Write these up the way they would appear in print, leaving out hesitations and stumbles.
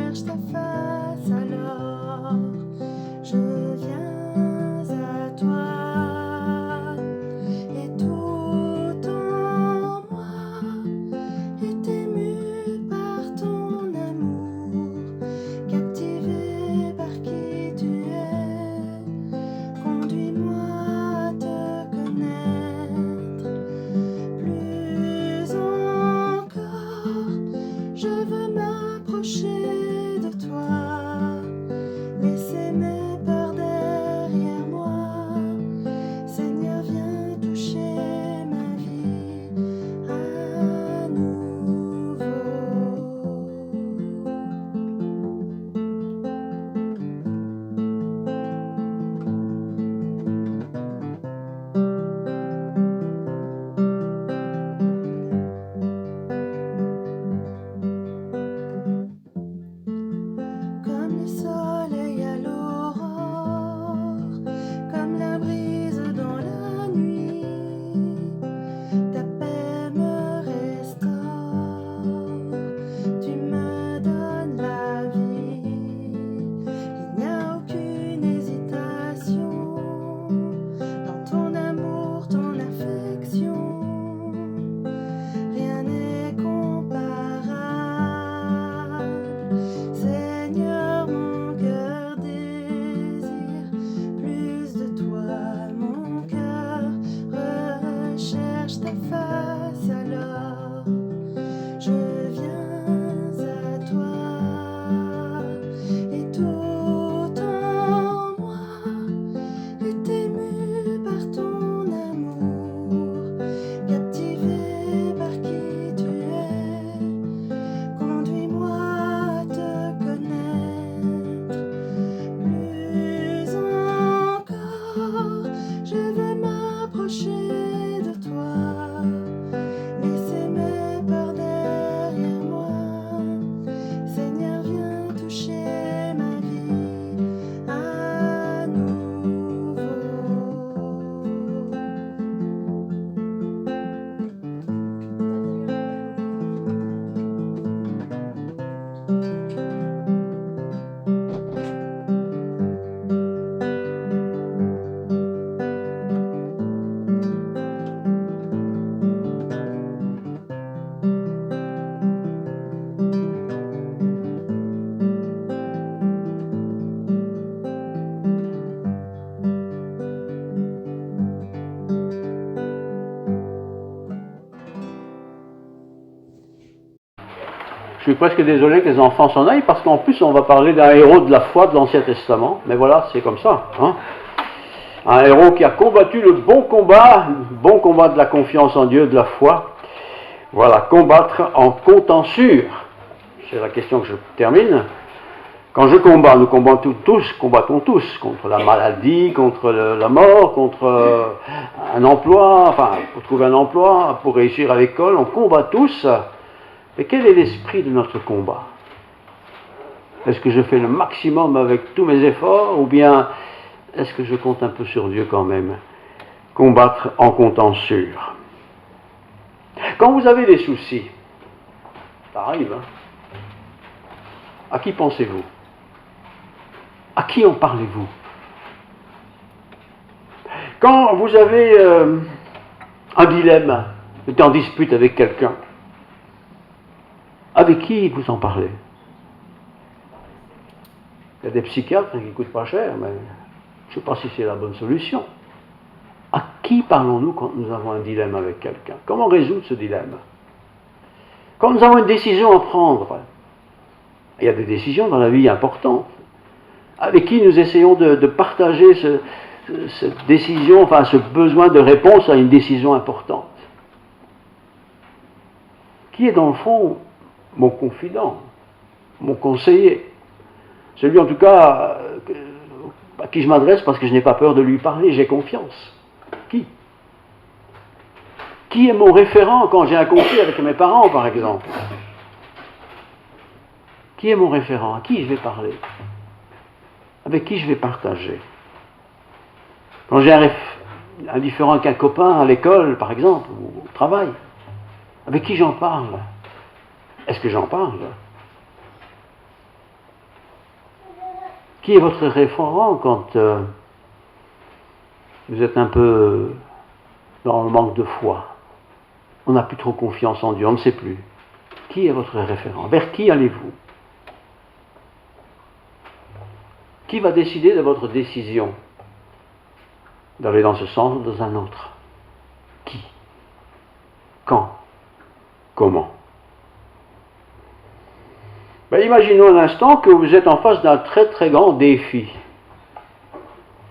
cherche ta face, alors je viens à toi. Et tout en moi est ému par ton amour, captivé par qui tu es. Conduis-moi à te connaître plus encore. Je veux m'approcher de toi, laisser mes peurs derrière moi. Seigneur, viens toucher ma vie à nouveau. Comme le soleil à l'aurore, comme la brise dans la nuit, ta paix me restaure, tu me donnes la vie. Il n'y a aucune hésitation dans ton amour, ton affection. Rien n'est comparable. Seigneur, mon cœur désire plus de toi. Mon cœur recherche ta face, alors je viens à toi. Et tout en moi est ému par ton amour, captivé par qui tu es. Conduis-moi à te connaître plus encore. Je veux m'approcher de toi, laisser mes peurs derrière moi. Seigneur, viens toucher ma vie à nouveau. Je suis presque désolé que les enfants s'en aillent, parce qu'en plus on va parler d'un héros de la foi de l'Ancien Testament. Mais voilà, c'est comme ça. Hein. Un héros qui a combattu le bon combat de la confiance en Dieu, de la foi. Voilà, combattre en comptant sûr. C'est la question que je termine. Quand je combats, nous combattons tous contre la maladie, contre la mort, contre un emploi, enfin, pour trouver un emploi, pour réussir à l'école, on combat tous. Mais quel est l'esprit de notre combat? Est-ce que je fais le maximum avec tous mes efforts, ou bien est-ce que je compte un peu sur Dieu quand même? Combattre en comptant sûr. Quand vous avez des soucis, ça arrive, hein? À qui pensez-vous? À qui en parlez-vous? Quand vous avez un dilemme, vous êtes en dispute avec quelqu'un, avec qui vous en parlez? Il y a des psychiatres qui ne coûtent pas cher, mais je ne sais pas si c'est la bonne solution. À qui parlons-nous quand nous avons un dilemme avec quelqu'un? Comment résoudre ce dilemme? Quand nous avons une décision à prendre, il y a des décisions dans la vie importantes, avec qui nous essayons de partager cette décision, enfin ce besoin de réponse à une décision importante. Qui est dans le fond mon confident, mon conseiller, celui en tout cas à qui je m'adresse parce que je n'ai pas peur de lui parler, j'ai confiance. Qui est mon référent quand j'ai un conflit avec mes parents, par exemple? Qui est mon référent? À qui je vais parler? Avec qui je vais partager? Quand j'ai un différend avec un copain à l'école, par exemple, ou au travail, avec qui j'en parle? Est-ce que j'en parle? Qui est votre référent quand vous êtes un peu dans le manque de foi? On n'a plus trop confiance en Dieu, on ne sait plus. Qui est votre référent? Vers qui allez-vous? Qui va décider de votre décision d'aller dans ce sens ou dans un autre? Qui? Quand? Comment? Ben, imaginons un instant que vous êtes en face d'un très très grand défi.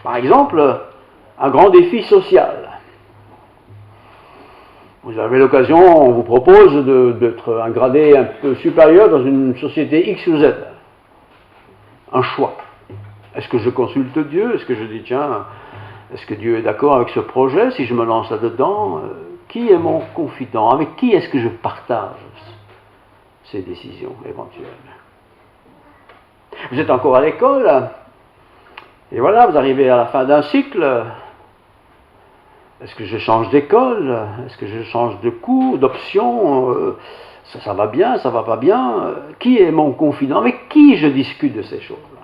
Par exemple, un grand défi social. Vous avez l'occasion, on vous propose d'être un gradé un peu supérieur dans une société X ou Z. Un choix. Est-ce que je consulte Dieu? Est-ce que je dis, tiens, est-ce que Dieu est d'accord avec ce projet? Si je me lance là-dedans, qui est mon confident? Avec qui est-ce que je partage ces décisions éventuelles? Vous êtes encore à l'école, et voilà, vous arrivez à la fin d'un cycle. Est-ce que je change d'école? Est-ce que je change de cours, d'option? Ça va bien, ça va pas bien? Qui est mon confident? Avec qui je discute de ces choses-là?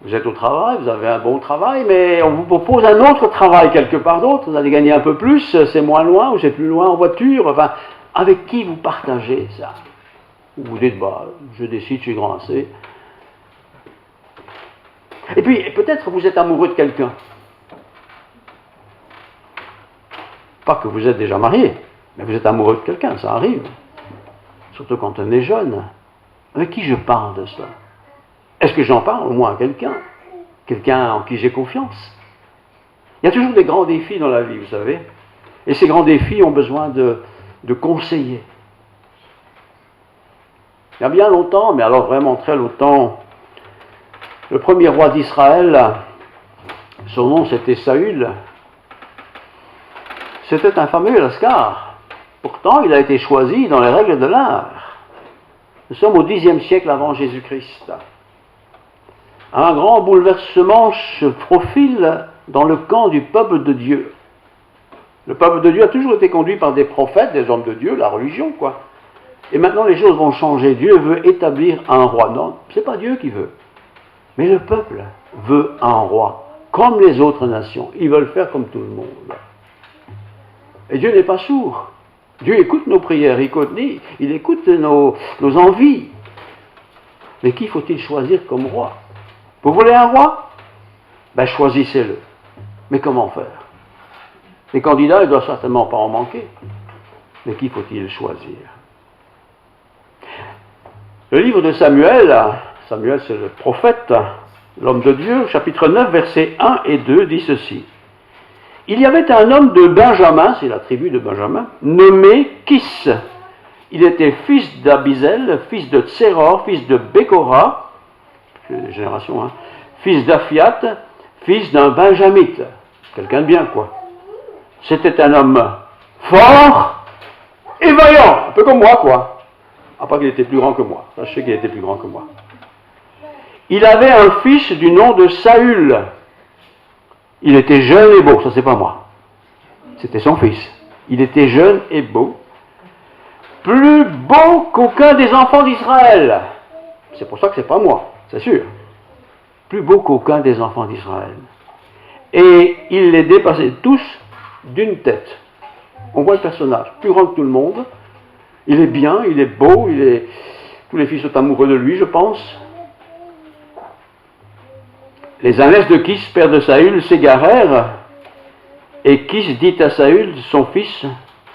Vous êtes au travail, vous avez un bon travail, mais on vous propose un autre travail quelque part d'autre, vous allez gagner un peu plus, c'est moins loin ou c'est plus loin en voiture, enfin, avec qui vous partagez ça? Vous dites, bah, je décide, je suis grand assez. Et puis, peut-être vous êtes amoureux de quelqu'un. Pas que vous êtes déjà marié, mais vous êtes amoureux de quelqu'un, ça arrive. Surtout quand on est jeune. Avec qui je parle de ça? Est-ce que j'en parle au moins à quelqu'un? Quelqu'un en qui j'ai confiance? Il y a toujours des grands défis dans la vie, vous savez. Et ces grands défis ont besoin de conseillers. Il y a bien longtemps, mais alors vraiment très longtemps, le premier roi d'Israël, son nom c'était Saül, c'était un fameux lascar. Pourtant, il a été choisi dans les règles de l'art. Nous sommes au Xe siècle avant Jésus-Christ. Un grand bouleversement se profile dans le camp du peuple de Dieu. Le peuple de Dieu a toujours été conduit par des prophètes, des hommes de Dieu, la religion, quoi. Et maintenant, les choses vont changer. Dieu veut établir un roi. Non, ce n'est pas Dieu qui veut. Mais le peuple veut un roi, comme les autres nations. Ils veulent faire comme tout le monde. Et Dieu n'est pas sourd. Dieu écoute nos prières, il écoute nos envies. Mais qui faut-il choisir comme roi? Vous voulez un roi? Ben choisissez-le. Mais comment faire? Les candidats, ils ne doivent certainement pas en manquer. Mais qui faut-il choisir? Le livre de Samuel, Samuel c'est le prophète, l'homme de Dieu, chapitre 9, versets 1 et 2, dit ceci. Il y avait un homme de Benjamin, c'est la tribu de Benjamin, nommé Kis. Il était fils d'Abizel, fils de Tséror, fils de Bécora, génération, hein, fils d'Aphiat, fils d'un Benjamite. Quelqu'un de bien, quoi. C'était un homme fort et vaillant, un peu comme moi, quoi. À part qu'il était plus grand que moi. Ça, je sais qu'il était plus grand que moi. Il avait un fils du nom de Saül. Il était jeune et beau, ça c'est pas moi. C'était son fils. Il était jeune et beau. Plus beau qu'aucun des enfants d'Israël. C'est pour ça que c'est pas moi, c'est sûr. Plus beau qu'aucun des enfants d'Israël. Et il les dépassait tous d'une tête. On voit le personnage, plus grand que tout le monde. Il est bien, il est beau, tous les fils sont amoureux de lui, je pense. Les ânesses de Kis, père de Saül, s'égarèrent, et Kis dit à Saül, son fils,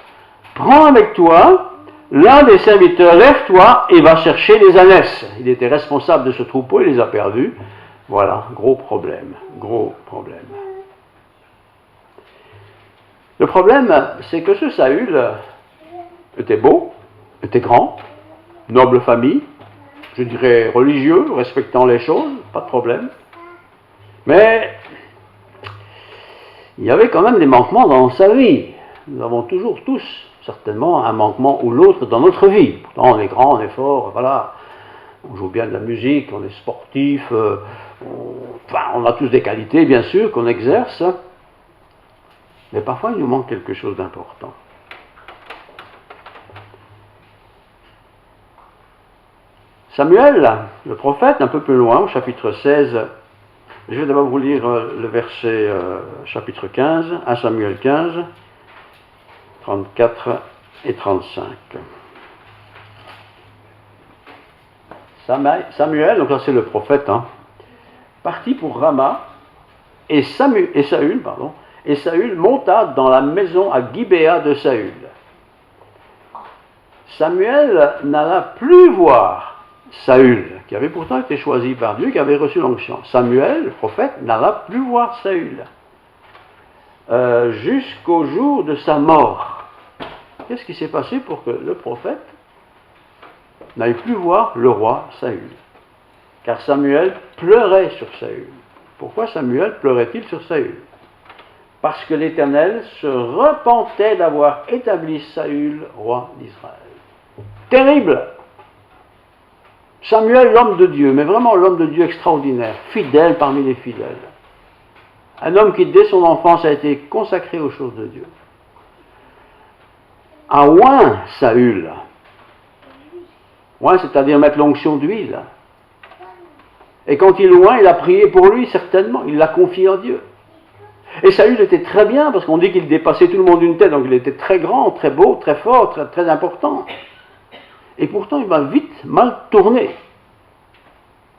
« Prends avec toi l'un des serviteurs, lève-toi et va chercher les ânesses. » Il était responsable de ce troupeau, il les a perdus. Voilà, gros problème, gros problème. Le problème, c'est que ce Saül était beau, était grand, noble famille, je dirais religieux, respectant les choses, pas de problème. Mais il y avait quand même des manquements dans sa vie. Nous avons toujours tous, certainement, un manquement ou l'autre dans notre vie. Pourtant, on est grand, on est fort, voilà. On joue bien de la musique, on est sportif, on a tous des qualités, bien sûr, qu'on exerce. Mais parfois, il nous manque quelque chose d'important. Samuel, le prophète, un peu plus loin, au chapitre 16, je vais d'abord vous lire le verset chapitre 15, 1 Samuel 15, 34 et 35. Samuel, donc là c'est le prophète, partit pour Rama, et Saül monta dans la maison à Gibéa de Saül. Samuel n'alla plus voir Saül, qui avait pourtant été choisi par Dieu, qui avait reçu l'onction. Samuel, le prophète, n'alla plus voir Saül jusqu'au jour de sa mort. Qu'est-ce qui s'est passé pour que le prophète n'aille plus voir le roi Saül? Car Samuel pleurait sur Saül. Pourquoi Samuel pleurait-il sur Saül? Parce que l'Éternel se repentait d'avoir établi Saül roi d'Israël. Terrible! Samuel, l'homme de Dieu, mais vraiment l'homme de Dieu extraordinaire, fidèle parmi les fidèles. Un homme qui, dès son enfance, a été consacré aux choses de Dieu. A oint Saül. Oint, c'est-à-dire mettre l'onction d'huile. Et quand il oint, il a prié pour lui, certainement. Il l'a confié en Dieu. Et Saül était très bien, parce qu'on dit qu'il dépassait tout le monde d'une tête, donc il était très grand, très beau, très fort, très, très important. Et pourtant, il va vite mal tourner.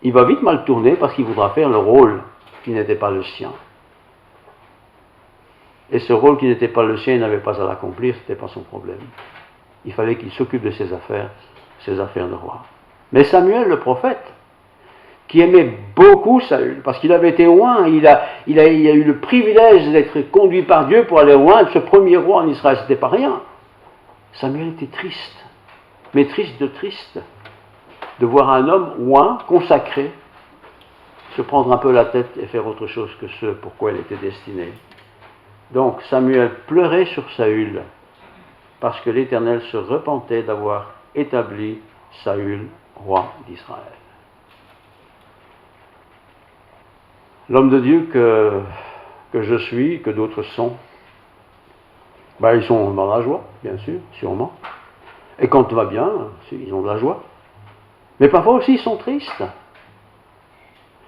Il va vite mal tourner parce qu'il voudra faire le rôle qui n'était pas le sien. Et ce rôle qui n'était pas le sien, il n'avait pas à l'accomplir, ce n'était pas son problème. Il fallait qu'il s'occupe de ses affaires de roi. Mais Samuel, le prophète, qui aimait beaucoup Saül, parce qu'il avait été oint, il a eu le privilège d'être conduit par Dieu pour aller oindre ce premier roi en Israël, ce n'était pas rien. Samuel était triste. Mais triste de voir un homme oint, consacré, se prendre un peu la tête et faire autre chose que ce pourquoi il était destiné. Donc Samuel pleurait sur Saül, parce que l'Éternel se repentait d'avoir établi Saül, roi d'Israël. L'homme de Dieu que je suis, que d'autres sont, ils sont dans la joie, bien sûr, sûrement. Et quand tout va bien, ils ont de la joie. Mais parfois aussi, ils sont tristes.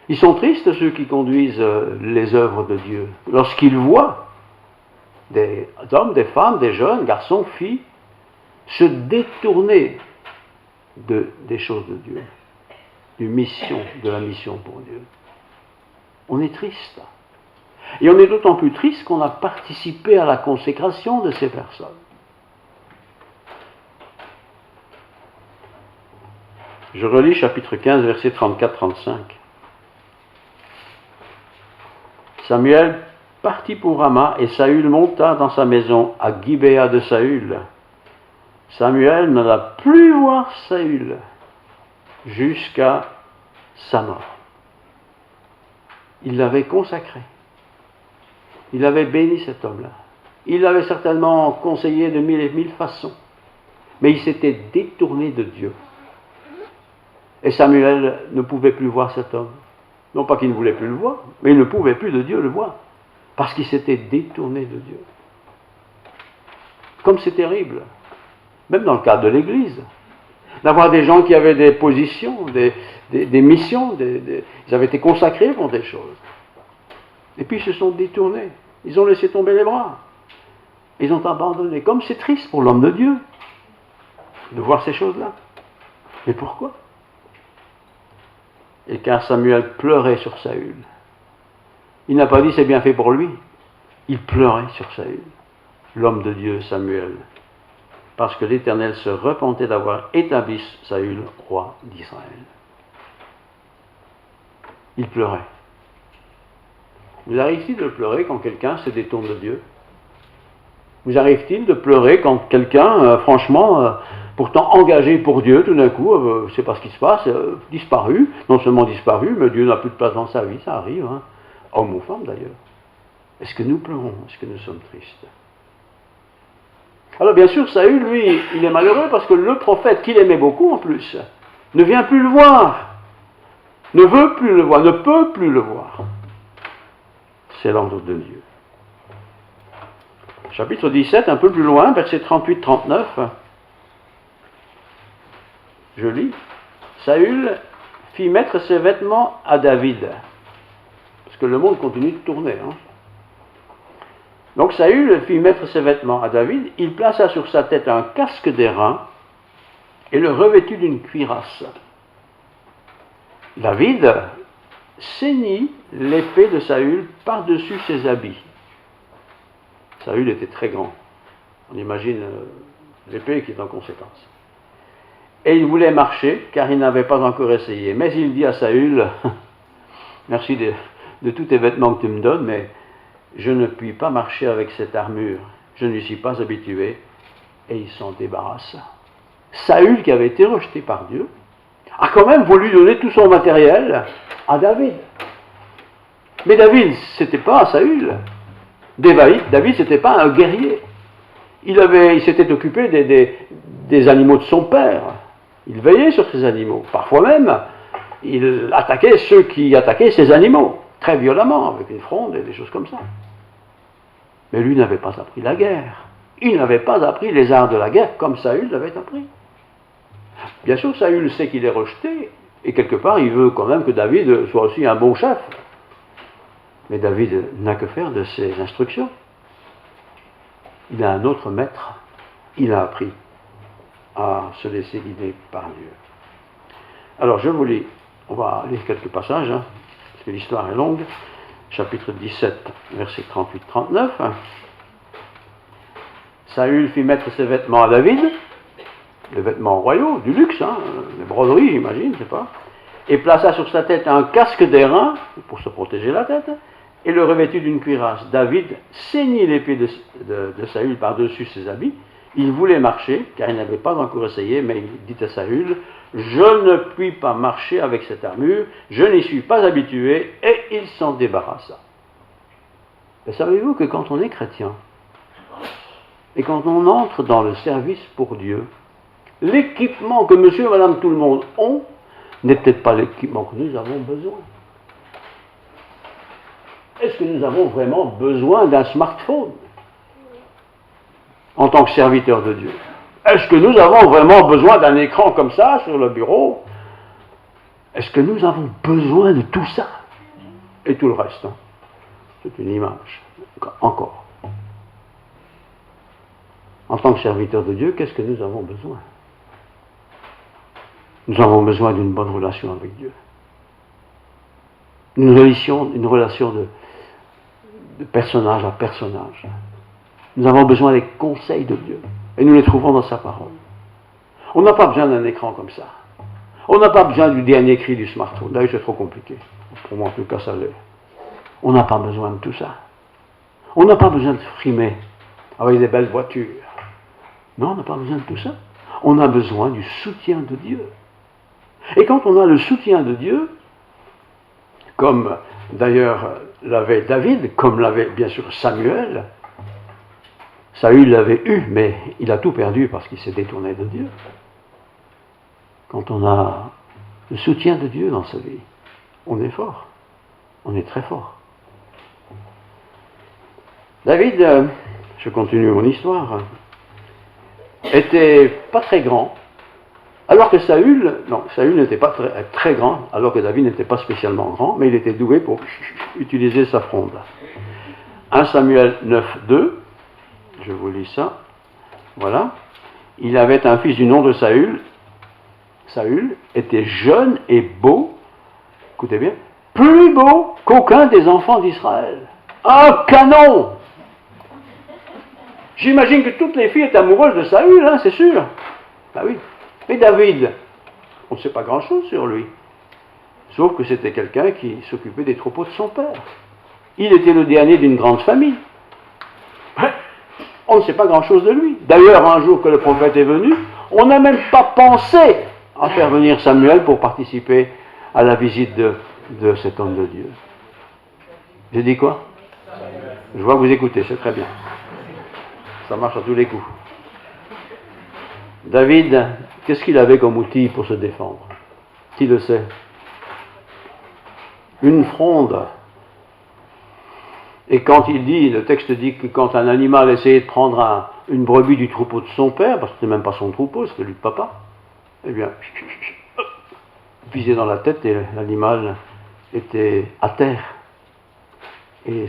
Ils sont tristes, ceux qui conduisent les œuvres de Dieu. Lorsqu'ils voient des hommes, des femmes, des jeunes, garçons, filles, se détourner des choses de Dieu, de la mission pour Dieu. On est triste. Et on est d'autant plus triste qu'on a participé à la consécration de ces personnes. Je relis chapitre 15, versets 34-35. Samuel partit pour Rama et Saül monta dans sa maison à Gibéa de Saül. Samuel n'alla plus voir Saül jusqu'à sa mort. Il l'avait consacré. Il avait béni cet homme-là. Il l'avait certainement conseillé de mille et mille façons. Mais il s'était détourné de Dieu. Et Samuel ne pouvait plus voir cet homme. Non pas qu'il ne voulait plus le voir, mais il ne pouvait plus de Dieu le voir. Parce qu'il s'était détourné de Dieu. Comme c'est terrible, même dans le cadre de l'Église, d'avoir des gens qui avaient des positions, des missions, ils avaient été consacrés pour des choses. Et puis ils se sont détournés. Ils ont laissé tomber les bras. Ils ont abandonné. Comme c'est triste pour l'homme de Dieu de voir ces choses-là. Mais pourquoi ? Et car Samuel pleurait sur Saül. Il n'a pas dit c'est bien fait pour lui. Il pleurait sur Saül, l'homme de Dieu Samuel, parce que l'Éternel se repentait d'avoir établi Saül roi d'Israël. Il pleurait. Vous arrive-t-il de pleurer quand quelqu'un se détourne de Dieu ? Vous arrive-t-il de pleurer quand quelqu'un, franchement, pourtant engagé pour Dieu, tout d'un coup, je ne sais pas ce qui se passe, disparu, non seulement disparu, mais Dieu n'a plus de place dans sa vie, ça arrive, homme ou femme d'ailleurs. Est-ce que nous pleurons ? Est-ce que nous sommes tristes ? Alors bien sûr, Saül, lui, il est malheureux parce que le prophète, qu'il aimait beaucoup en plus, ne vient plus le voir, ne veut plus le voir, ne peut plus le voir. C'est l'ordre de Dieu. Chapitre 17, un peu plus loin, versets 38-39. Je lis. Saül fit mettre ses vêtements à David. Parce que le monde continue de tourner. Hein. Donc Saül fit mettre ses vêtements à David, il plaça sur sa tête un casque d'airain et le revêtit d'une cuirasse. David ceignit l'épée de Saül par-dessus ses habits. Saül était très grand. On imagine l'épée qui est en conséquence. Et il voulait marcher, car il n'avait pas encore essayé. Mais il dit à Saül, merci de tous tes vêtements que tu me donnes, mais je ne puis pas marcher avec cette armure. Je n'y suis pas habitué. Et il s'en débarrasse. Saül, qui avait été rejeté par Dieu, a quand même voulu donner tout son matériel à David. Mais David, c'était pas Saül. David, c'était pas un guerrier. Il s'était occupé des animaux de son père. Il veillait sur ces animaux. Parfois même, il attaquait ceux qui attaquaient ces animaux, très violemment, avec une fronde et des choses comme ça. Mais lui n'avait pas appris la guerre. Il n'avait pas appris les arts de la guerre comme Saül l'avait appris. Bien sûr, Saül sait qu'il est rejeté, et quelque part, il veut quand même que David soit aussi un bon chef. Mais David n'a que faire de ses instructions. Il a un autre maître. Il a appris à se laisser guider par Dieu. Alors, je vous lis, on va lire quelques passages, hein, parce que l'histoire est longue. Chapitre 17, versets 38-39. Saül fit mettre ses vêtements à David, les vêtements royaux, du luxe, hein, les broderies, j'imagine, je sais pas, et plaça sur sa tête un casque d'airain, pour se protéger la tête, et le revêtit d'une cuirasse. David ceignit l'épée de Saül par-dessus ses habits. Il voulait marcher, car il n'avait pas encore essayé, mais il dit à Saül, « Je ne puis pas marcher avec cette armure, je n'y suis pas habitué, et il s'en débarrassa. » Mais savez-vous que quand on est chrétien, et quand on entre dans le service pour Dieu, l'équipement que monsieur et madame tout le monde ont, n'est peut-être pas l'équipement que nous avons besoin. Est-ce que nous avons vraiment besoin d'un smartphone en tant que serviteur de Dieu? Est-ce que nous avons vraiment besoin d'un écran comme ça sur le bureau? Est-ce que nous avons besoin de tout ça? Et tout le reste, hein? C'est une image. Encore. En tant que serviteur de Dieu, qu'est-ce que nous avons besoin? Nous avons besoin d'une bonne relation avec Dieu. Une relation de personnage à personnage. Nous avons besoin des conseils de Dieu. Et nous les trouvons dans sa parole. On n'a pas besoin d'un écran comme ça. On n'a pas besoin du dernier cri du smartphone. D'ailleurs, c'est trop compliqué. Pour moi, en tout cas, ça l'est. On n'a pas besoin de tout ça. On n'a pas besoin de frimer avec des belles voitures. Non, on n'a pas besoin de tout ça. On a besoin du soutien de Dieu. Et quand on a le soutien de Dieu, comme d'ailleurs l'avait David, comme l'avait bien sûr Samuel, Saül l'avait eu, mais il a tout perdu parce qu'il s'est détourné de Dieu. Quand on a le soutien de Dieu dans sa vie, on est fort. On est très fort. David, je continue mon histoire, était pas très grand, alors que Saül n'était pas très grand, alors que David n'était pas spécialement grand, mais il était doué pour utiliser sa fronde. 1 Samuel 9, 2, je vous lis ça, voilà. Il avait un fils du nom de Saül. Saül était jeune et beau, écoutez bien, plus beau qu'aucun des enfants d'Israël. Un canon! J'imagine que toutes les filles étaient amoureuses de Saül, hein, c'est sûr. Ben oui. Mais David, on ne sait pas grand-chose sur lui. Sauf que c'était quelqu'un qui s'occupait des troupeaux de son père. Il était le dernier d'une grande famille. On ne sait pas grand-chose de lui. D'ailleurs, un jour que le prophète est venu, on n'a même pas pensé à faire venir Samuel pour participer à la visite de cet homme de Dieu. J'ai dit quoi? Je vois que vous écoutez, c'est très bien. Ça marche à tous les coups. David, qu'est-ce qu'il avait comme outil pour se défendre? Qui le sait? Une fronde. Et quand le texte dit que quand un animal essayait de prendre une brebis du troupeau de son père, parce que ce n'était même pas son troupeau, c'était lui de papa, eh bien, visait dans la tête et l'animal était à terre. Et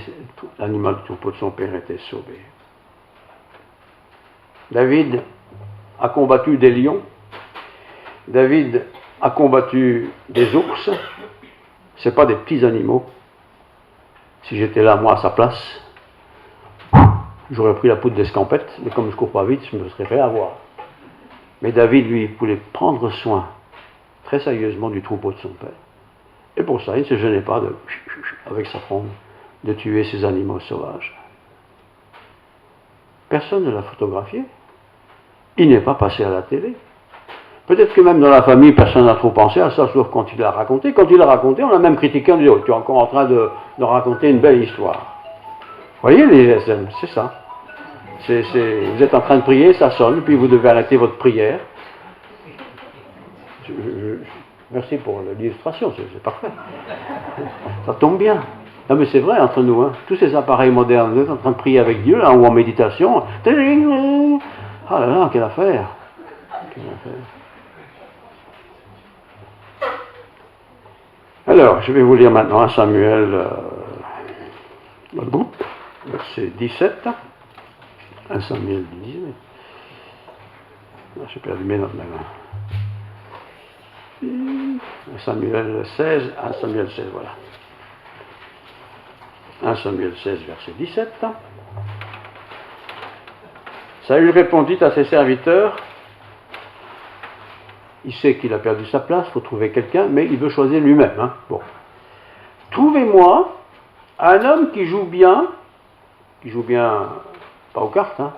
l'animal du troupeau de son père était sauvé. David a combattu des lions. David a combattu des ours. Ce n'est pas des petits animaux. Si j'étais là, moi, à sa place, j'aurais pris la poudre d'escampette, mais comme je ne cours pas vite, je me serais fait avoir. Mais David, lui, voulait prendre soin, très sérieusement, du troupeau de son père. Et pour ça, il ne se gênait pas, avec sa fronde, de tuer ces animaux sauvages. Personne ne l'a photographié. Il n'est pas passé à la télé. Peut-être que même dans la famille, personne n'a trop pensé à ça, sauf quand il l'a raconté. Quand il l'a raconté, on l'a même critiqué, on dit, oh, tu es encore en train de raconter une belle histoire. Vous voyez les GSM, c'est ça. Vous êtes en train de prier, ça sonne, puis vous devez arrêter votre prière. Merci pour l'illustration, c'est parfait. Ça tombe bien. Non mais c'est vrai entre nous, hein. Tous ces appareils modernes, vous êtes en train de prier avec Dieu, là, ou en méditation. Ah là là, quelle affaire. Alors, je vais vous lire maintenant 1 Samuel, verset 17. 1 Samuel 18. J'ai perdu mes notes maintenant. 1 Samuel 16, 1 Samuel 16, voilà. 1 Samuel 16, verset 17. Saül répondit à ses serviteurs, il sait qu'il a perdu sa place, il faut trouver quelqu'un, mais il veut choisir lui-même. Hein. Bon. Trouvez-moi un homme qui joue bien, pas aux cartes, hein,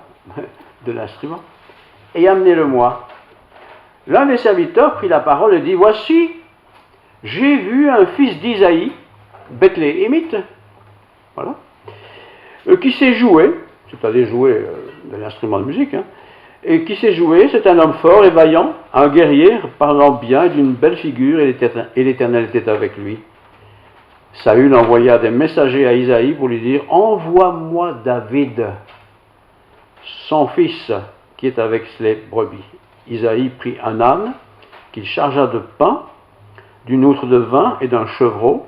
de l'instrument, et amenez-le-moi. L'un des serviteurs prit la parole et dit, voici, j'ai vu un fils d'Isaïe, Bethléemite, voilà, qui sait jouer, c'est-à-dire jouer de l'instrument de musique, hein, et qui sait jouer, c'est un homme fort et vaillant, un guerrier parlant bien et d'une belle figure, et l'Éternel était avec lui. Saül envoya des messagers à Isaïe pour lui dire, envoie-moi David, son fils, qui est avec les brebis. Isaïe prit un âne, qu'il chargea de pain, d'une outre de vin et d'un chevreau,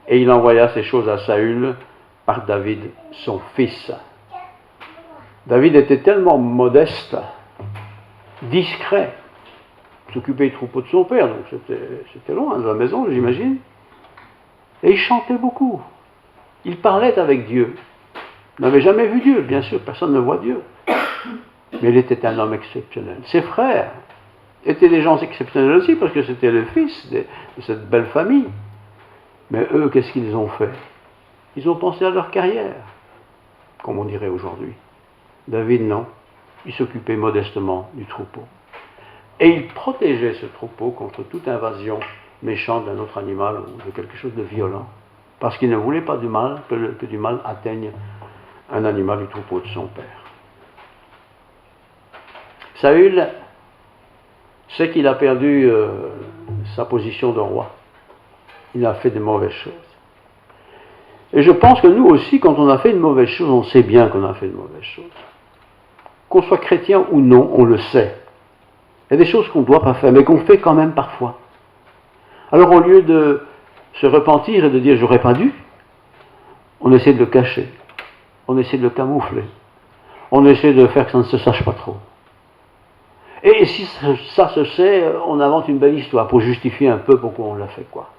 et il envoya ces choses à Saül par David, son fils. David était tellement modeste, discret, s'occupait du troupeau de son père, donc c'était loin de la maison, j'imagine, et il chantait beaucoup. Il parlait avec Dieu. Il n'avait jamais vu Dieu, bien sûr, personne ne voit Dieu. Mais il était un homme exceptionnel. Ses frères étaient des gens exceptionnels aussi, parce que c'était le fils de cette belle famille. Mais eux, qu'est-ce qu'ils ont fait? Ils ont pensé à leur carrière, comme on dirait aujourd'hui. David, non. Il s'occupait modestement du troupeau. Et il protégeait ce troupeau contre toute invasion méchante d'un autre animal ou de quelque chose de violent. Parce qu'il ne voulait pas du mal, que du mal atteigne un animal du troupeau de son père. Saül sait qu'il a perdu sa position de roi. Il a fait de mauvaises choses. Et je pense que nous aussi, quand on a fait une mauvaise chose, on sait bien qu'on a fait de mauvaises choses. Qu'on soit chrétien ou non, on le sait. Il y a des choses qu'on ne doit pas faire, mais qu'on fait quand même parfois. Alors au lieu de se repentir et de dire « j'aurais pas dû », on essaie de le cacher, on essaie de le camoufler, on essaie de faire que ça ne se sache pas trop. Et si ça se sait, on invente une belle histoire pour justifier un peu pourquoi on l'a fait, quoi.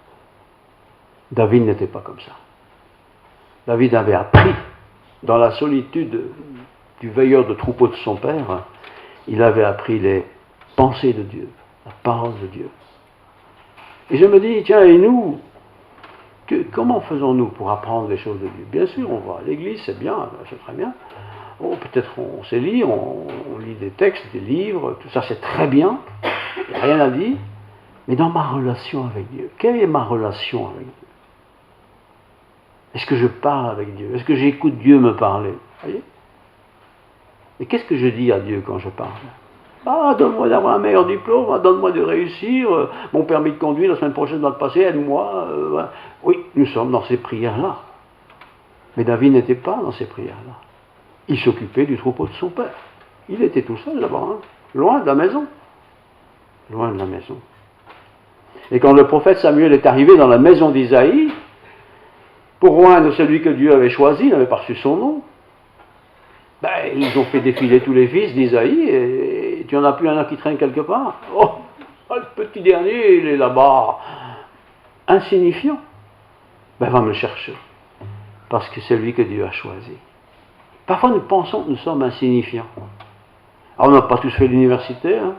David n'était pas comme ça. David avait appris, dans la solitude du veilleur de troupeau de son père, il avait appris les pensées de Dieu, la parole de Dieu. Et je me dis, tiens, et nous, comment faisons-nous pour apprendre les choses de Dieu? Bien sûr, on va à l'église, c'est bien, c'est très bien. Oh, peut-être on sait lire, on lit des textes, des livres, tout ça c'est très bien, il n'y a rien à dire. Mais dans ma relation avec Dieu, quelle est ma relation avec Dieu? Est-ce que je parle avec Dieu? Est-ce que j'écoute Dieu me parler? Voyez? Et qu'est-ce que je dis à Dieu quand je parle? Ah, donne-moi d'avoir un meilleur diplôme, donne-moi de réussir, mon permis de conduire la semaine prochaine va le passer, aide-moi. Voilà. Oui, nous sommes dans ces prières-là. Mais David n'était pas dans ces prières-là. Il s'occupait du troupeau de son père. Il était tout seul là-bas, hein, loin de la maison. Loin de la maison. Et quand le prophète Samuel est arrivé dans la maison d'Isaïe, pour oindre celui que Dieu avait choisi, il n'avait pas reçu son nom, ben, ils ont fait défiler tous les fils d'Isaïe, et tu n'en as plus un qui traîne quelque part. Oh, le petit dernier, il est là-bas, insignifiant. Ben, va me le chercher, parce que c'est lui que Dieu a choisi. Parfois, nous pensons que nous sommes insignifiants. Alors, on n'a pas tous fait l'université, hein.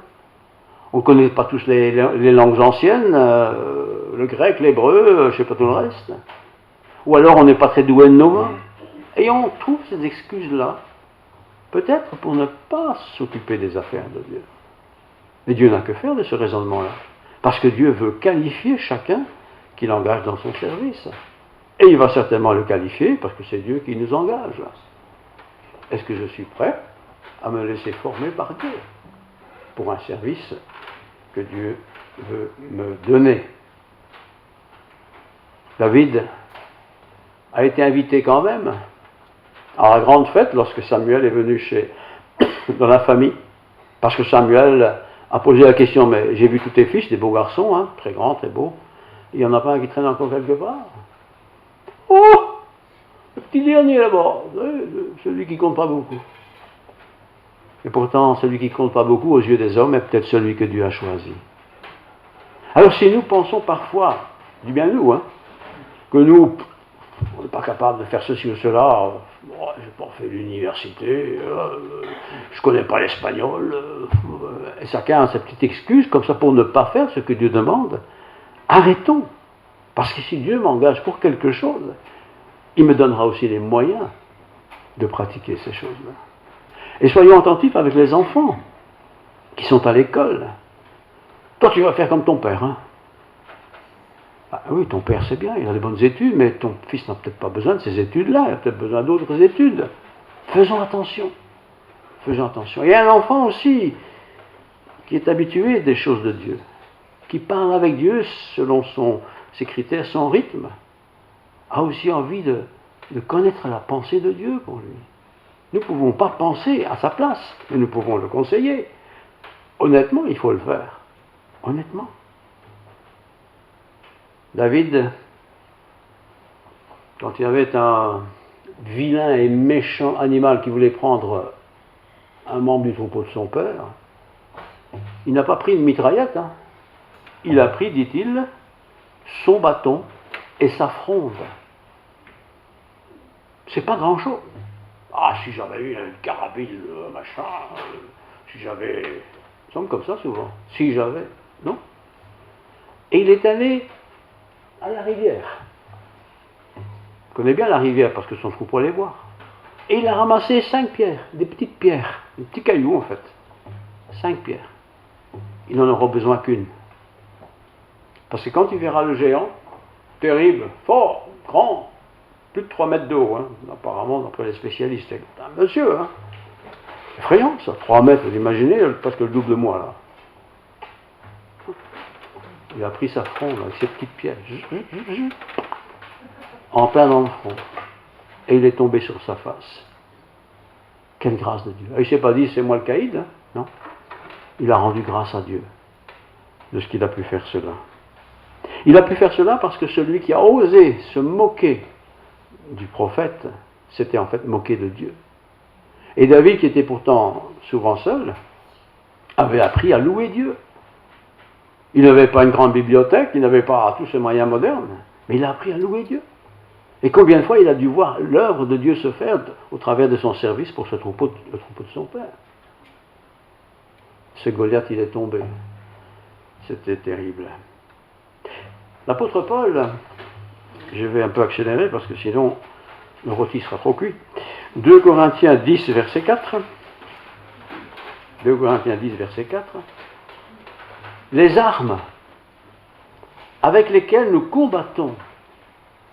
On ne connaît pas tous les langues anciennes, le grec, l'hébreu, je ne sais pas tout le reste. Ou alors, on n'est pas très doué de nos mains. Et on trouve ces excuses-là, peut-être pour ne pas s'occuper des affaires de Dieu. Mais Dieu n'a que faire de ce raisonnement-là. Parce que Dieu veut qualifier chacun qu'il engage dans son service. Et il va certainement le qualifier parce que c'est Dieu qui nous engage. Est-ce que je suis prêt à me laisser former par Dieu pour un service que Dieu veut me donner? David a été invité quand même à la grande fête lorsque Samuel est venu dans la famille, parce que Samuel a posé la question, mais j'ai vu tous tes fils, des beaux garçons, hein, très grands, très beaux, il n'y en a pas un qui traîne encore quelque part? Oh, le petit dernier là-bas, celui qui compte pas beaucoup. Et pourtant, celui qui compte pas beaucoup aux yeux des hommes est peut-être celui que Dieu a choisi. Alors si nous pensons parfois, je dis bien nous, hein, que nous, on n'est pas capable de faire ceci ou cela, je n'ai pas fait l'université, je ne connais pas l'espagnol, et chacun a sa petite excuse comme ça pour ne pas faire ce que Dieu demande. Arrêtons, parce que si Dieu m'engage pour quelque chose, il me donnera aussi les moyens de pratiquer ces choses-là. Et soyons attentifs avec les enfants qui sont à l'école. Toi, tu vas faire comme ton père, hein? Ah oui, ton père c'est bien, il a de bonnes études, mais ton fils n'a peut-être pas besoin de ces études-là, il a peut-être besoin d'autres études. Faisons attention. Faisons attention. Il y a un enfant aussi qui est habitué des choses de Dieu, qui parle avec Dieu selon ses critères, son rythme, a aussi envie de connaître la pensée de Dieu pour lui. Nous ne pouvons pas penser à sa place, mais nous pouvons le conseiller. Honnêtement, il faut le faire. Honnêtement. David, quand il y avait un vilain et méchant animal qui voulait prendre un membre du troupeau de son père, il n'a pas pris une mitraillette, hein. Il a pris, dit-il, son bâton et sa fronde. C'est pas grand-chose. Ah, si j'avais eu une carabine, machin, si j'avais... Ils sont comme ça souvent. Si j'avais... Non. Et il est allé à la rivière. Il connaît bien la rivière parce que son troupeau allait voir. Et il a ramassé 5 pierres, des petites pierres, des petits cailloux en fait. 5 pierres. Il n'en aura besoin qu'une. Parce que quand il verra le géant, terrible, fort, grand, plus de 3 mètres de haut, hein, apparemment d'après les spécialistes, c'est un monsieur, hein. Effrayant ça, 3 mètres, vous imaginez, presque le double de moi là. Il a pris sa fronde avec ses petites pierres, en plein dans le front, et il est tombé sur sa face. Quelle grâce de Dieu. Il ne s'est pas dit c'est moi le caïd, hein, non. Il a rendu grâce à Dieu de ce qu'il a pu faire cela. Il a pu faire cela parce que celui qui a osé se moquer du prophète s'était en fait moqué de Dieu. Et David, qui était pourtant souvent seul, avait appris à louer Dieu. Il n'avait pas une grande bibliothèque, il n'avait pas tous ces moyens modernes, mais il a appris à louer Dieu. Et combien de fois il a dû voir l'œuvre de Dieu se faire au travers de son service pour le troupeau de son père. Ce Goliath, il est tombé. C'était terrible. L'apôtre Paul, je vais un peu accélérer parce que sinon le rôti sera trop cuit. 2 Corinthiens 10, verset 4. 2 Corinthiens 10, verset 4. Les armes avec lesquelles nous combattons,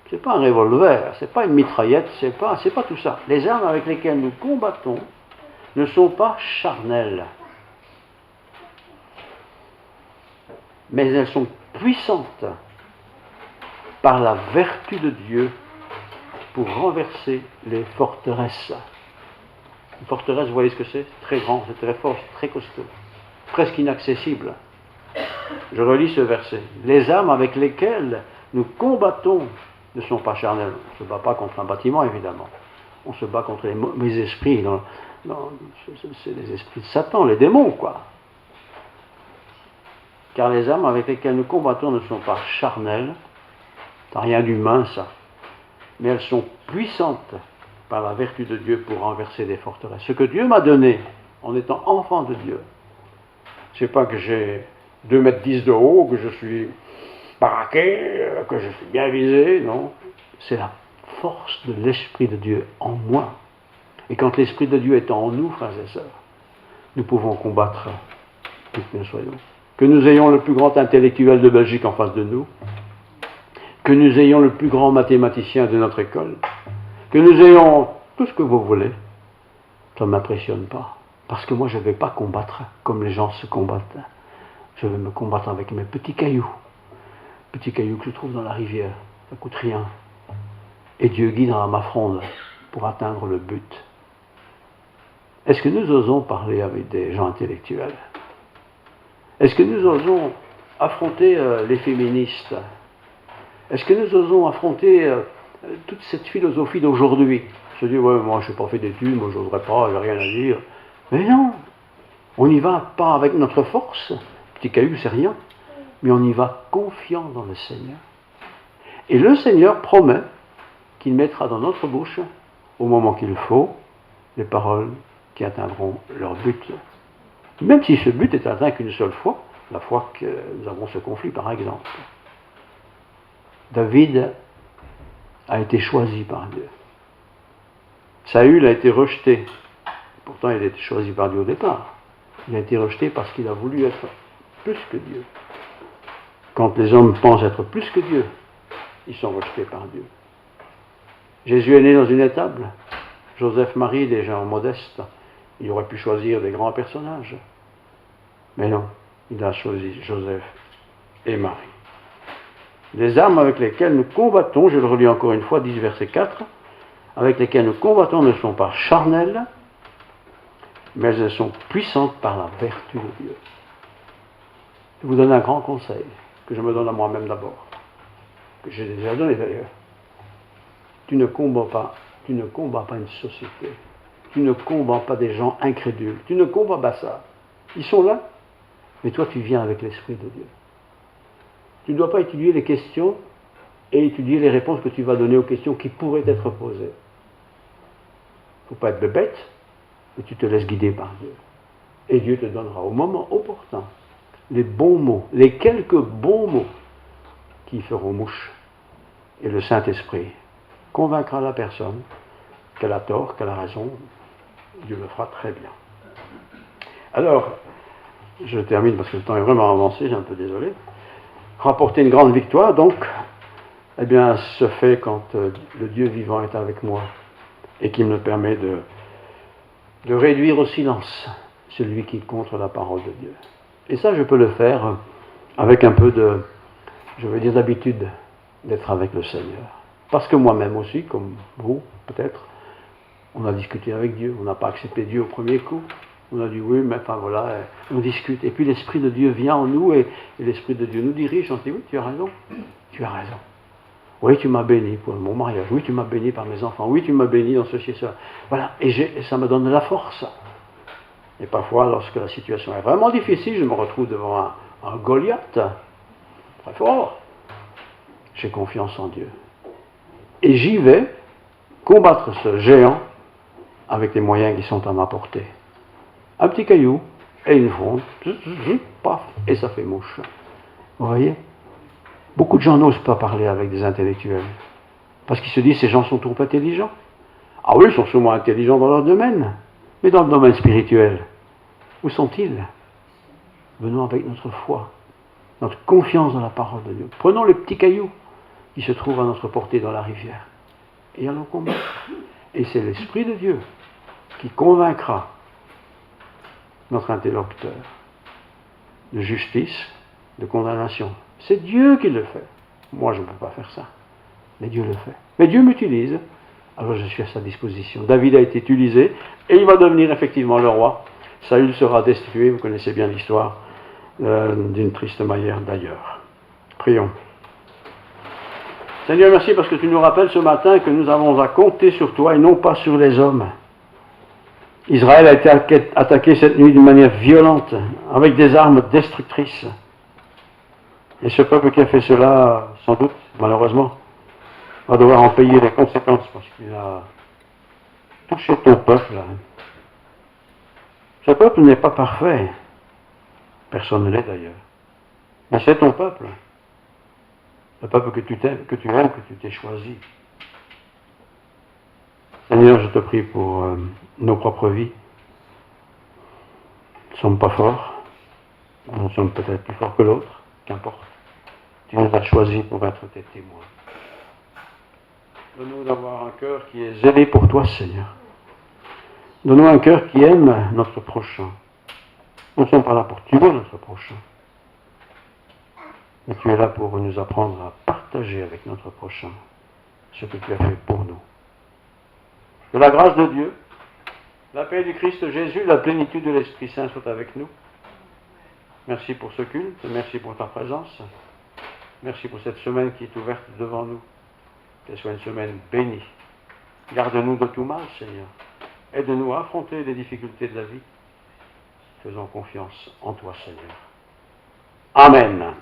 c'est pas un revolver, c'est pas une mitraillette, c'est pas tout ça. Les armes avec lesquelles nous combattons ne sont pas charnelles, mais elles sont puissantes par la vertu de Dieu pour renverser les forteresses. Une forteresse, vous voyez ce que c'est? Très grand, c'est très fort, c'est très costaud, presque inaccessible. Je relis ce verset. Les armes avec lesquelles nous combattons ne sont pas charnelles. On ne se bat pas contre un bâtiment, évidemment. On se bat contre les mauvais esprits. C'est les esprits de Satan, les démons, quoi. Car les armes avec lesquelles nous combattons ne sont pas charnelles. Ça n'a rien d'humain, ça. Mais elles sont puissantes par la vertu de Dieu pour renverser des forteresses. Ce que Dieu m'a donné en étant enfant de Dieu, c'est pas que j'ai 2,10 m de haut, que je suis baraqué, que je suis bien visé, non. C'est la force de l'Esprit de Dieu en moi. Et quand l'Esprit de Dieu est en nous, frères et sœurs, nous pouvons combattre qui que nous soyons. Que nous ayons le plus grand intellectuel de Belgique en face de nous, que nous ayons le plus grand mathématicien de notre école, que nous ayons tout ce que vous voulez, ça ne m'impressionne pas. Parce que moi, je ne vais pas combattre comme les gens se combattent. Je vais me combattre avec mes petits cailloux. Petits cailloux que je trouve dans la rivière. Ça ne coûte rien. Et Dieu guidera ma fronde pour atteindre le but. Est-ce que nous osons parler avec des gens intellectuels? Est-ce que nous osons affronter les féministes? Est-ce que nous osons affronter toute cette philosophie d'aujourd'hui? Se dire, ouais, moi je n'ai pas fait d'études, moi je n'oserais pas, je n'ai rien à dire. Mais non, on n'y va pas avec notre force, petit caillou c'est rien, mais on y va confiant dans le Seigneur. Et le Seigneur promet qu'il mettra dans notre bouche, au moment qu'il faut, les paroles qui atteindront leur but. Même si ce but est atteint qu'une seule fois, la fois que nous avons ce conflit par exemple. David a été choisi par Dieu. Saül a été rejeté. Pourtant, il a été choisi par Dieu au départ. Il a été rejeté parce qu'il a voulu être plus que Dieu. Quand les hommes pensent être plus que Dieu, ils sont rejetés par Dieu. Jésus est né dans une étable. Joseph, Marie, des gens modestes. Il aurait pu choisir des grands personnages. Mais non, il a choisi Joseph et Marie. Les armes avec lesquelles nous combattons, je le relis encore une fois, 10 verset 4, avec lesquelles nous combattons ne sont pas charnelles, mais elles sont puissantes par la vertu de Dieu. Je vous donne un grand conseil, que je me donne à moi-même d'abord, que j'ai déjà donné d'ailleurs. Tu ne combats pas une société, tu ne combats pas des gens incrédules, tu ne combats pas ça. Ils sont là, mais toi tu viens avec l'Esprit de Dieu. Tu ne dois pas étudier les questions et étudier les réponses que tu vas donner aux questions qui pourraient être posées. Il ne faut pas être bête, mais tu te laisses guider par Dieu. Et Dieu te donnera au moment opportun les bons mots, les quelques bons mots qui feront mouche. Et le Saint-Esprit convaincra la personne qu'elle a tort, qu'elle a raison. Dieu le fera très bien. Alors, je termine parce que le temps est vraiment avancé, j'ai un peu désolé. Rapporter une grande victoire, donc, eh bien, se fait quand le Dieu vivant est avec moi et qui me permet de réduire au silence celui qui est contre la parole de Dieu. Et ça, je peux le faire avec un peu de, je veux dire, d'habitude d'être avec le Seigneur. Parce que moi-même aussi, comme vous, peut-être, on a discuté avec Dieu, on n'a pas accepté Dieu au premier coup. On a dit oui, mais enfin voilà, on discute. Et puis l'Esprit de Dieu vient en nous et l'Esprit de Dieu nous dirige. On se dit oui, tu as raison, tu as raison. Oui, tu m'as béni pour mon mariage. Oui, tu m'as béni par mes enfants. Oui, tu m'as béni dans ceci et cela. Voilà, et ça me donne de la force. Et parfois, lorsque la situation est vraiment difficile, je me retrouve devant un Goliath, très fort. J'ai confiance en Dieu. Et j'y vais combattre ce géant avec les moyens qui sont à ma portée. Un petit caillou et une fronde, paf, et ça fait mouche. Vous voyez? Beaucoup de gens n'osent pas parler avec des intellectuels. Parce qu'ils se disent, ces gens sont trop intelligents. Ah oui, ils sont souvent intelligents dans leur domaine. Mais dans le domaine spirituel, où sont-ils? Venons avec notre foi, notre confiance dans la parole de Dieu. Prenons les petits cailloux qui se trouvent à notre portée dans la rivière. Et allons combattre. Et c'est l'Esprit de Dieu qui convaincra notre interlocuteur de justice, de condamnation. C'est Dieu qui le fait. Moi, je ne peux pas faire ça. Mais Dieu le fait. Mais Dieu m'utilise. Alors je suis à sa disposition. David a été utilisé et il va devenir effectivement le roi. Saül sera destitué, vous connaissez bien l'histoire. d'une triste manière d'ailleurs. Prions. Seigneur, merci parce que tu nous rappelles ce matin que nous avons à compter sur toi et non pas sur les hommes. Israël a été attaqué cette nuit d'une manière violente, avec des armes destructrices. Et ce peuple qui a fait cela, sans doute, malheureusement, va devoir en payer les conséquences parce qu'il a touché ton peuple. Ce peuple n'est pas parfait. Personne ne l'est d'ailleurs. Mais c'est ton peuple. Le peuple que tu aimes, que tu t'es choisi. Seigneur, je te prie pour nos propres vies. Nous ne sommes pas forts. Nous sommes peut-être plus forts que l'autre. Qu'importe. Tu nous as choisis pour être tes témoins. Donne-nous d'avoir un cœur qui est zélé pour toi, Seigneur. Donne-nous un cœur qui aime notre prochain. Nous ne sommes pas là pour tuer notre prochain. Mais tu es là pour nous apprendre à partager avec notre prochain ce que tu as fait pour nous. Que la grâce de Dieu, la paix du Christ Jésus, la plénitude de l'Esprit Saint soit avec nous. Merci pour ce culte, merci pour ta présence. Merci pour cette semaine qui est ouverte devant nous. Qu'elle soit une semaine bénie. Garde-nous de tout mal, Seigneur. Aide-nous à affronter les difficultés de la vie. Faisons confiance en toi, Seigneur. Amen.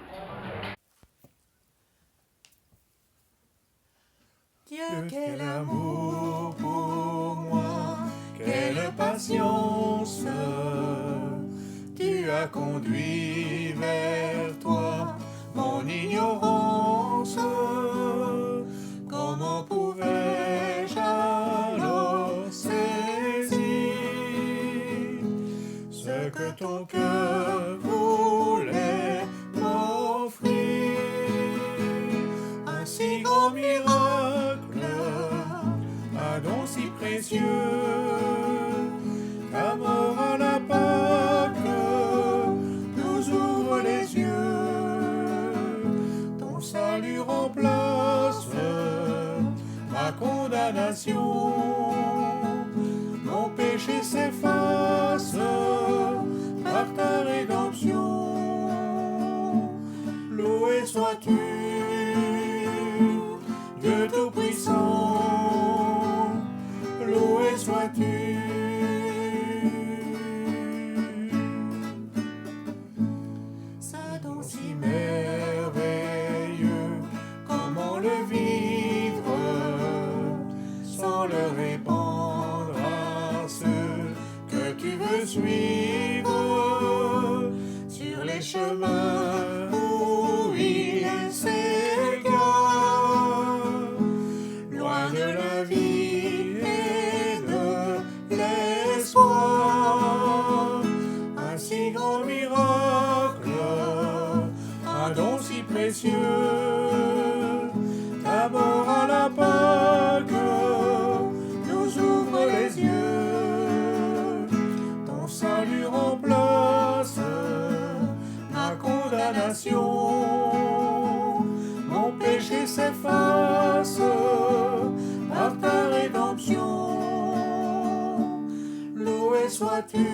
Dieu, quel amour pour moi, quelle patience, tu as conduit vers toi mon ignorance. Comment pouvais-je alors saisir ce que ton cœur voulait m'offrir? Un si grand miracle, un don si précieux, ta mort à la Pâque nous ouvre les yeux. Ton salut remplace ma condamnation, mon péché s'efface par ta rédemption. Loué sois-tu, Dieu Tout-Puissant, loué sois-tu. Ça don si merveilleux, comment le vivre sans le répandre à ceux que tu veux suivre sur les chemins où il s'égare, loin de la vie et de l'espoir. Un si grand miracle, un don si précieux, ta mort à la Pâque nous ouvre les yeux. Ton salut remplace ma condamnation, mon péché s'efface par ta rédemption. Loué sois-tu,